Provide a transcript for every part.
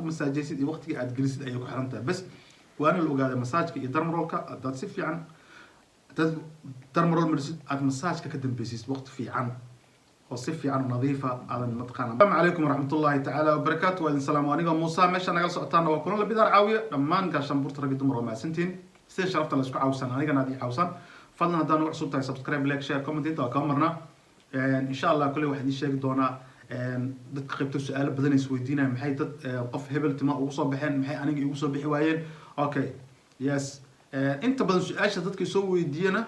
u masaajaysid iyo waqtiga aad gelisid ayay ku xiran tahay bas waana la ogaaday masaajka iyo dermarolka hadaad si fiican hadaad dermarol marisid aad masaajka ka dambeysid waqti fiican oo si fiican nadiifa aadan mataqaana assalaamu calaykum waraxmatullaahi tacaala wabarakaatu waa idin salaam aniga Muusa meesha naga socotaana waa kulan la bidar caawiya dhammaan gaashan burta rag dumar oo maasantiin si sharafta la isku caawsan anigana aad i caawsan fadlan haddaan ugu cusub tahay subscribe like share comment inta ka marna insha Allah kulli waxaan idin sheegi doonaa dadka qaybta su'aalo badan is weydiinayaan maxay dad qof hebel tima ugu soo baxeen maxay aniga igu soo bixi waayeen okay yes inta badan su'aasha dadka soo weydiiyana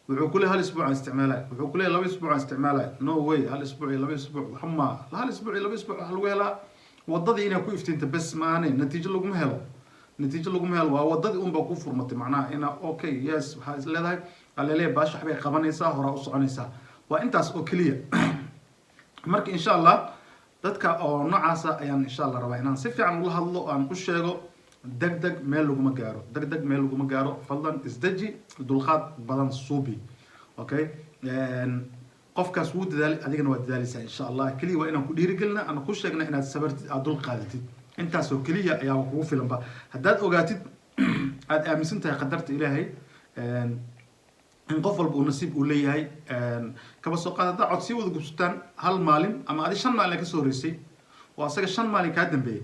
wuxuu ku leeyahay hal isbuuc aan isticmaalay wuxuu ku leeyahay laba isbuuc aan isticmaalay no way hal isbuuc iyo laba isbuuc hama hal isbuuc iyo laba isbuuc waxa lagu helaa wadadii inay ku iftiinta bas maane natiijo lagu helo waa wadadii un ba ku furmatay macnaha ina okay yes waxa is leedahay aleele baash waxbay qabanaysaa hore u soconaysaa waa intaas oo kaliya marka insha Allah dadka oo noocaas ayaan insha Allah rabaa inaan si fiican uga hadlo aan u sheego degdeg meel laguma gaaro fadlan isdaji dulqaad badan suubi okay qofkaas wuu dadaalay adigana waa dadaalaysaa insha Allah kaliya waa inaan ku dhiirigelina aan ku sheegna inaad sabartid aad dulqaadatid intaas oo kaliya ayaa kugu filan ba haddaad ogaatid aad aaminsan tahay qadarta Ilaahay in qof walba uu nasiib u leeyahay kaba soo qaadada codsi wada gubstaan hal maalin ama adi 5 maalin ka soo horeysay oo asaga 5 maalin ka dambeeyay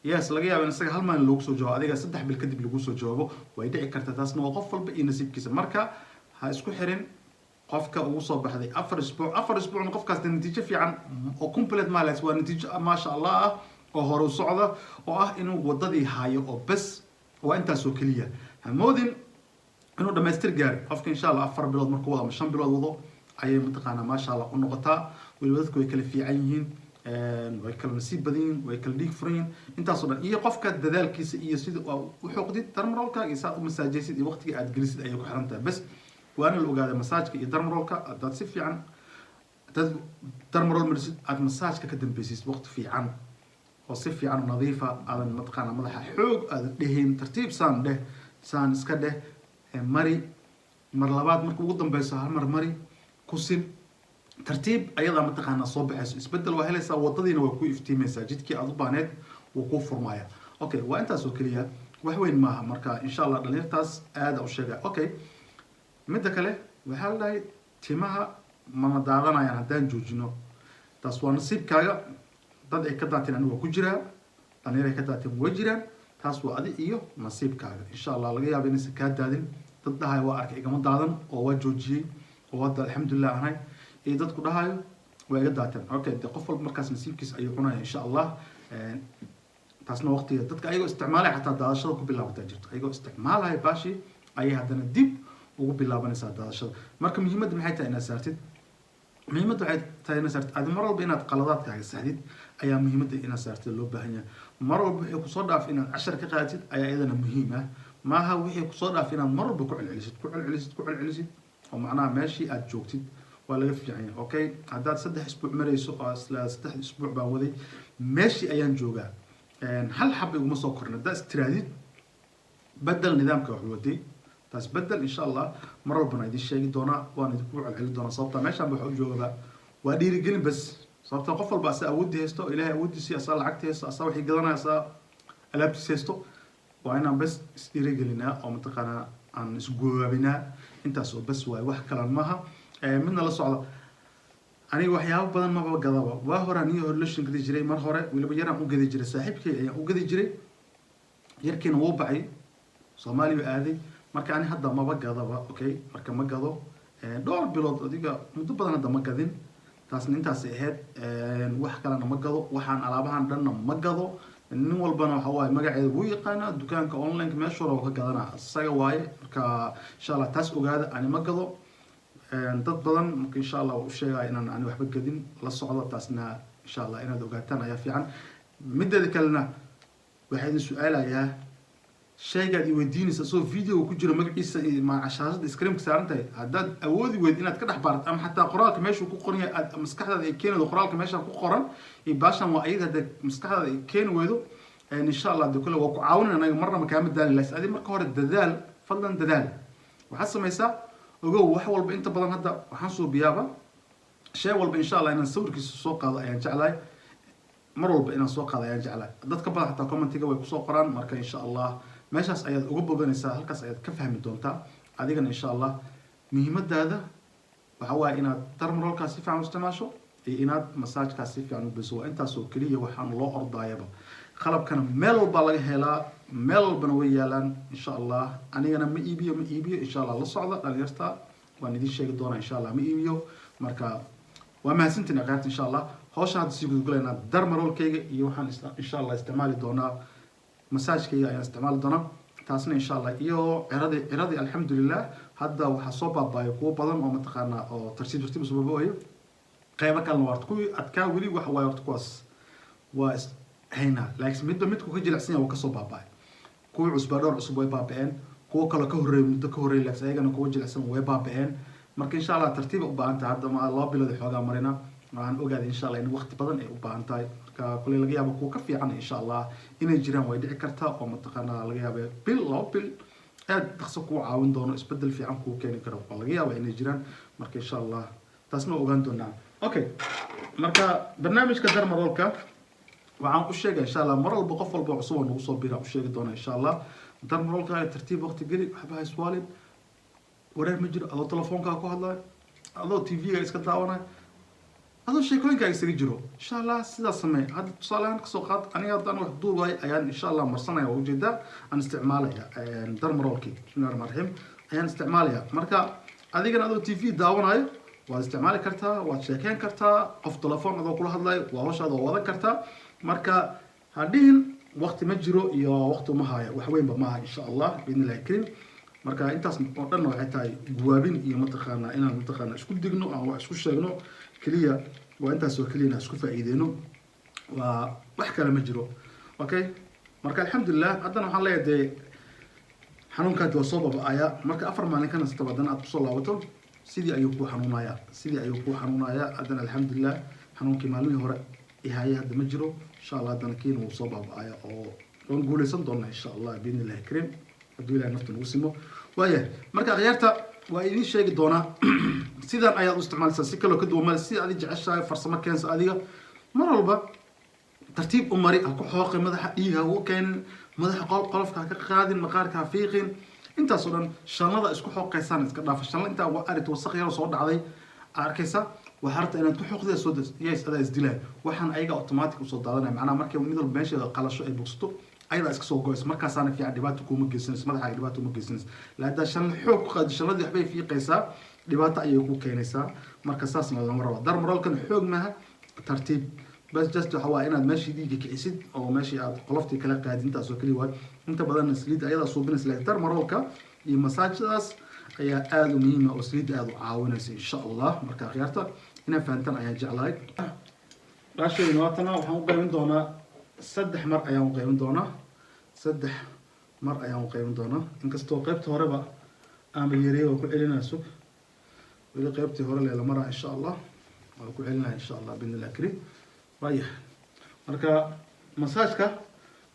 yes laga yaabo in asaga hal maalin loogu soo jawaabo adiga 3 bil kadib lagu soo jawaabo way dhici kartaa taasna waa qof walba iyo nasiibkiisa marka ha isku xirin qofka ugu soo baxday 4 isbuuc qofkaas natiijo fiican oo complete maalis waa natiijo ma sha Allah oo hore u socda oo ah inuu wadadii haayo oo bas waa intaas oo kaliya hamoodin inuu dhamaystir gaar qofka insha Allah 4 bilood markuu wado ama 5 bilood wado ayay mataqaana ma sha Allah u noqotaa waliba dadku way kala fiican yihiin way kala nasiib badan way kala dhiig furan intaas oo dhan iyo qofka dadaalkiisa iyo sida uu xoqdid dermarolka iyo saad u masaajaysid iyo waqtiga aad gelisid ayay ku xiran tahay bas waana la ogaaday masaajka iyo dermarolka hadaad si fiican hadaad dermarol marisid aad masaajka ka dambeysid waqti fiican oo si fiican nadiifa aadan mataqaana madaxa xoog aad dhahin tartiib saan iska dheh mari mar labaad marka ugu dambayso hal mar mari kusin tartiib ayada mataqaana soo baxayso isbedel waa helaysaa wadadiina waa ku iftiimaysaa jidkii aad u baaneed wuu ku furmaaya okay waa intaas oo kaliya wax weyn maaha marka insha Allah dhalinyartaas aad u sheega okay midda kale waxa la dhahay timaha ma daadanayaan haddaan joojino taas waa nasiibkaaga dad ay ka daateen anigu ku jira dhalinyar ay ka daateen way jiraan taas waa adi iyo nasiibkaaga insha Allah laga yaabo inay ka daadin dad dhahay waa arkay igama daadan oo waa joojiyay oo wada alxamdulillah ahay ee dadku dhahayo waa iga daateen okay qof walba markaas nasiibkiisa ayuu cunaya insha Allah taasna waqtiga dadka ayagoo isticmaalay xataa daadashada ku bilaabataa jirto ayagoo isticmaalay baashi ayay hadana dib ugu bilaabanaysaa daadashada marka muhiimadda maxay tahay inaad saartid muhiimadda waxay tahay inaad saartid aad mar walba inaad qaladaadkaaga saxdid ayaa muhiimadda inaad saartid loo baahan yahay mar walba wixii ku soo dhaaf inaad 10 ka qaadatid ayaa iyadana muhiim ah maaha wixii ku soo dhaaf inaad mar walba ku celcelisid oo macnaha meeshii aad joogtid waa laga fiican yahay okay haddaad 3 isbuuc marayso oo isla 3 isbuuc baan waday meeshii ayaan joogaa hal xab iguma soo korna haddaad istiraadid badal nidaamka wax waday taas badal insha Allah mar walba idin sheegi doonaa waan idinku celceli doonaa sababta meeshaan waxa u joogaa waa dhiirigelin bas sababta qof walba asaa awoodi haysto ilaahay awoodiisa asaa lacagta haysto asaa wixii gadanaysa alaabtiisa haysto waa inaan bas isdhiirigelinaa oo mataqaana aan isgoobinaa intaas oo bas waay wax kale maaha midna la socda aniga waxyaabo badan ma gadaba waa hore aniga horlashin gadi jiray mar hore waliba yaraan u gadi jiray saaxiibkay ayaan u gadi jiray yarkiina wuu bacay Soomaaliya aaday marka ani hadda ma gadaba okay marka ma gado dhowr bilood adiga muddo badan hadda ma gadin taasna intaas ahayd wax kale ma gado waxaan alaabahan dhanna ma gado nin walbana waxa waay magaceeda wuu yaqaana dukaanka online meesha hore ka gadana asaga waaye marka insha Allah taas ogaada ani ma gado dad badan marka insha Allah u sheegay inaan ani waxba gadin la socdo taasna insha Allah inaad ogaataan ayaa fiican midda kalena waxa idin su'aalayaa shaygaad weydiinaysa soo video ku jira magaciisa ma cashaashada screen ka saaran tahay haddaad awoodi weyd inaad ka dhaxbaarto ama xataa qoraalka meesha ku qoran yahay maskaxdaada ay keenaydo qoraalka meesha ku qoran ee baashan waa ayada maskaxdaada ay keen weydo insha Allah dadku waa ku caawinayna marna ma kaama daalin laas adi marka hore dadaal fadlan dadaal waxa samaysaa ogow wax walba inta badan hadda waxaan soo biyaaba shay walba insha Allah inaan sawirkiisa soo qaado ayaan jeclahay mar walba inaan soo qaada ayaan jeclahay dadka badan xataa commentiga way kusoo qoraan marka insha allah meeshaas ayaad uga boganaysaa halkaas ayaad ka fahmi doontaa adigana insha allah muhiimadaada waxa waaye inaad darmarolkaas si fiican u isticmaasho iyo inaad masaajkaas si fiican u biso waa intaasoo keliya waxaan loo ordaayaba qalabkana meel walbaa laga helaa meel walbana way yaalaan insha allah anigana ma iibiyo insha allah la socda dhalinyarta waan idin sheegi doonaa insha allah ma iibiyo marka waa mahadsantiin aqaarta insha allah hawshan hadda sii gudgulaynaa darmarolkayga iyo waxaan insha allah isticmaali doonaa masaajkayga ayaan isticmaali doonaa taasna insha allah iyo ciradii alxamdulilah hadda waxaa soo baabaayo kuwo badan oo mataqaanaa oo tartiib soo baabaayo qaybo kalena waa kuwii adkaa weli waxa waaye horta kuwaas waa haynaa laakiin midba midku ka jilicsan yahay waa kasoo baaba'ay kuwii cusbaa dhowr cusub way baaba'een kuwo kale ka horreeyay muddo ka horreeyay laakiin ayagana kuwo jilicsan way baaba'een marka insha allah tartiib u baahan tahay hadda ma 2 bilood xoogaa marina waxaan ogaaday insha allah in waqti badan ay u baahan tahay marka kulay laga yaabo kuwa ka fiican insha allah inay jiraan way dhici kartaa oo mataqaanaa laga yaabo bil 2 bil aad dhaqso ku caawin doono isbedel fiican ku keeni karo oo laga yaabo inay jiraan marka insha allah taasna ogaan doonaa okay marka barnaamijka darmarolka waxaan u sheegay insha allah mar walba qof walba cusub oo nagu soo biira u sheegi doona insha allah darmarolka tartiib waqti geli waxba hayswaalin wareer ma jiro adoo telefoonkaa ku hadlaya adoo tv-ga iska daawanaya adoo sheekooyinkaa isaga jiro insha allah sidaas samee hadda tusaalehaan kasoo qaad aniga haddaan wax duubay ayaan insha allah marsanaya oo ujeedaa aan isticmaalaya darmarolkii bismillahi rahmaan rahiim ayaan isticmaalaya marka adigana adoo tv daawanayo waad isticmaali kartaa waad sheekeyn kartaa qof telefoon adoo kula hadlayo waa hawshaada oo wadan kartaa marka hadhihin waqti ma jiro iyo waqti uma haayo wax weynba maaha insha allah biidnillahi karim marka intaas oo dhan waxay tahay guwaabin iyo mataqaanaa inaan mataqaanaa isku digno aan wax isku sheegno keliya waa intaas oo keliya inaan isku faa'iideyno waa wax kale ma jiro okay marka alxamdulilah haddana waxaan leeyahay dee xanuunkaadi waa soo baba'aya marka 4 maalin kana sita badan aad kusoo laabato sidii ayuu ku xanuunayaa haddana alxamdulilah xanuunkii maalmihii hore ihaaye hadda ma jiro insha allah haddana kiina wuu soo baaba'aya oo waan guuleysan doonaa insha allah biidnillahi karim hadduu ilahay nafta nagu simo waayahay marka akhyaarta waa idiin sheegi doonaa sidan ayaad u isticmaalaysaa si kaloo ka duwan sida adi jeceshahay farsamo keensa adiga mar walba tartiib u mari ha ku xooqi madaxa dhiig ha ugu keenin madaxa qolofka ha ka qaadin maqaarka ha fiiqin intaas oo dhan shanlada isku xooqaysaan iska dhaafa shanla intaa waa arit wasaq yar soo dhacday arkaysa waxaa rabta inaad ku xoqdida soo yes adaa isdilaa waxaan ayaga automatic usoo daadanaya macnaha markay mid walba meesheeda qalasho ay bogsato ayadaa iska soo goysa markaasaana fiican dhibaato kuuma geysanaysa madaxaaga dhibaato uma geysanaysa laadaa shanla xoog ku qaadi shanladii waxbay fiiqaysaa dhibaato ayay ku keenaysaa marka saasna lama rabo darmarolkan xoog maaha tartiib bas just waxa waa inaad meeshii dhiigga kicisid oo meeshii aad qoloftii kala qaadin intaas oo keliya waay inta badan saliid ayadaa suubinaysa laakiin darmarolka iyo masaajadaas ayaa aada u muhiima oo saliidda aada u caawinaysa insha allah marka akhyaarta inaa fahantaan ayaan jeclahay raashayna waatana waxaan u qaybin doonaa 3 mar ayaan u qaybin doonaa 3 mar ayaan u qaybin doonaa inkastoo qaybta horeba aanba yareey oo ku celinayso weli qaybtii hore leela maraa insha allah waa ku celinaya insha allah biidnillahi karim waayahay marka masaajka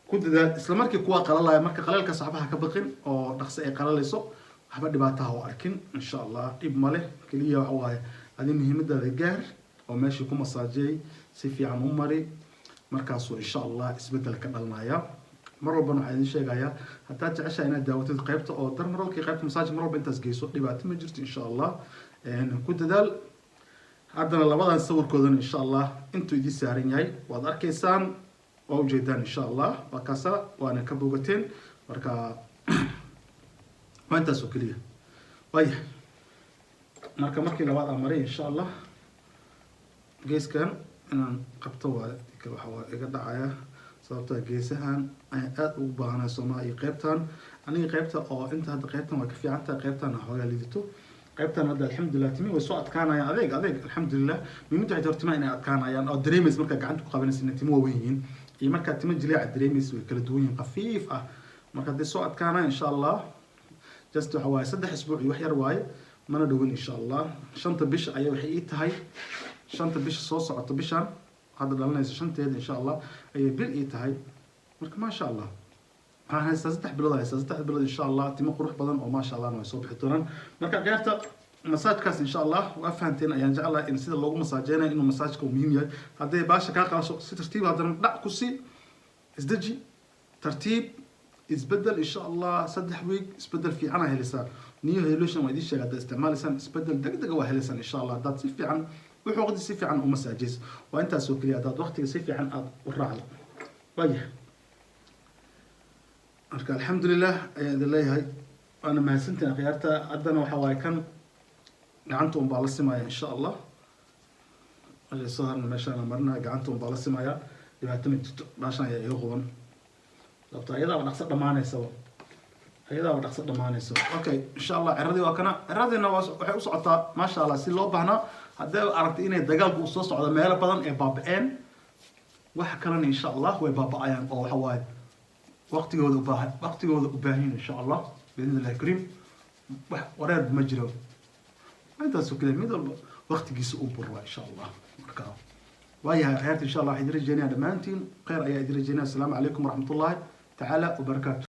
ku dadaal isla markii kuwa qalalaya marka qaleelka saxbaha ka baqin oo dhaqso ay qalalayso waxba dhibaataha u arkin insha allah dhib male keliya waxa waaye adi muhiimadaada gaar oo meeshii ku masaajay si fiican u mari markaasuu insha allah isbedel ka dhalanaya mar walbana waxaa idin sheegayaa haddaad jeceshahay inaad daawatid qaybta oo darmarolkii qaybta masaajid mar walba intaas geyso dhibaato ma jirto insha allah ku dadaal haddana labadan sawirkoodana insha allah intuu idin saaran yahay waad arkaysaan waa ujeedaan insha allah waa kaasa waana ka bogateen marka waa intaas oo keliya waayahay marka markii labaad aan maray insha allah geeskan inaan qabto waa waxaa iga dhacaya sababta geesahan ayaan aada ugu baahanahay soomaa iyo qaybtan aniga qaybta oo inta hadda qaybtan waa ka fiican tahay qaybtan hoogaa lidito qaybtan hadda alxamdulilah timi way soo adkaanayaan adeeg alxamdulilah muhiimada waxay hortimaa inay adkaanayaan oo dareemaysa markaa gacanta ku qabanaysa inay timo waaweyn yihiin iyo markaa timo jileeca dareemaysa way kala duwan yihiin khafiif ah marka hadday soo adkaanaya insha allah just waxa waaye 3 isbuuc iyo wax yar waaye mana dhowin insha allah 5 bisha ayaa waxay ii tahay 5 bisha soo socoto bishan hadda dhalanaysa 5teeda insha allah ayay bil ii tahay marka maasha allah waxaan haystaa 3 bilood insha allah timo qurux badan oo maasha allah way soo bixi doonaan marka qaybta masaajkaas insha allah waa fahanteen ayaan jeclahay in sida loogu masaajeynayo inuu masaajka uu muhiim yahay hadday baasha kaa qalasho si tartiib haddana dhac ku sii isdeji tartiib isbedel insha allah 3 week isbedel fiican aad helaysaa new evolution waa idin sheegay haddaad isticmaalaysaan isbedel degdeg waa helaysaan insha allah haddaad si fiican wuxuu waqti si fiican u masaajeyso waa intaas oo keliya haddaad waqtiga si fiican aad u raacdo waayahay marka alxamdulilah ayaan idin leeyahay waana mahadsantiin akhyaarta haddana waxaa waaye kan gacanta un baa la simaya insha allah soo harna meeshaan marna gacanta un baa la simaya dhibaato ma jirto baashan ayaa iga quban sababto ayadaaba dhaqso dhamaanaysa okay insha allah ciradii waa kana ciradiina waxay u socotaa maasha allah si loo baahnaa haddii aragtay inay dagaalku soo socdo meelo badan ee baaba'een waxa kalena insha allah way baaba'ayaan oo waxa waaye waqtigooda u baahan insha allah باذن الله الكريم wareer ma jiro intaas oo kale mid walba waqtigiisa u burwa insha allah marka waayahay xayat insha allah idin rajaynaa dhamaantiin khayr ayaa idin rajaynaa assalamu alaykum waraxmatullaahi tacaala wa barakaatuh